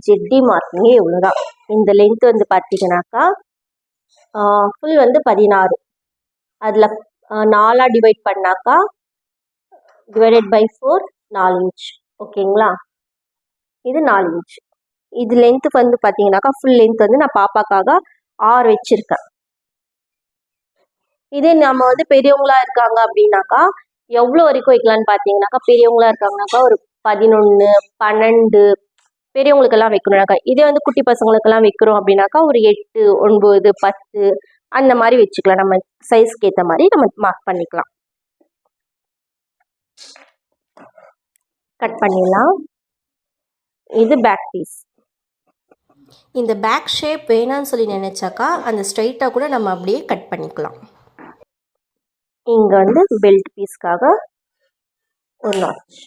ஜெட்டி மார்க்கிங்கே இவ்வளோதான். இந்த லென்த் வந்து பார்த்தீங்கன்னாக்கா ஃபுல் வந்து 16. அதில் 4 டிவைட் பண்ணாக்கா டிவைடட் பை 4 4 இன்ச். ஓகேங்களா, இது 4 இன்ச். இது லென்த்து வந்து பார்த்தீங்கன்னாக்கா ஃபுல் லென்த் வந்து நான் பாப்பாக்காக 6 வச்சுருக்கேன். இதே நம்ம வந்து பெரியவங்களா இருக்காங்க அப்படின்னாக்கா எவ்வளோ வரைக்கும் வைக்கலான்னு பார்த்தீங்கன்னாக்கா, பெரியவங்களா இருக்காங்கனாக்கா ஒரு 11 12 பெரியவங்களுக்கெல்லாம் வைக்கணும்னாக்கா. இதே வந்து குட்டி பசங்களுக்கெல்லாம் வைக்கிறோம் அப்படின்னாக்கா ஒரு 8 9 10 அந்த மாதிரி வச்சுக்கலாம். நம்ம சைஸ்க்கு ஏற்ற மாதிரி நம்ம மார்க் பண்ணிக்கலாம். கட் பண்ணிடலாம். இது பேக் பீஸ். இந்த பேக் ஷேப் வேணான்னு சொல்லி நினச்சாக்கா அந்த ஸ்ட்ரைட்டாக கூட நம்ம அப்படியே கட் பண்ணிக்கலாம். இங்கே வந்து பெல்ட் பீஸ்க்காக ஒரு நாச்.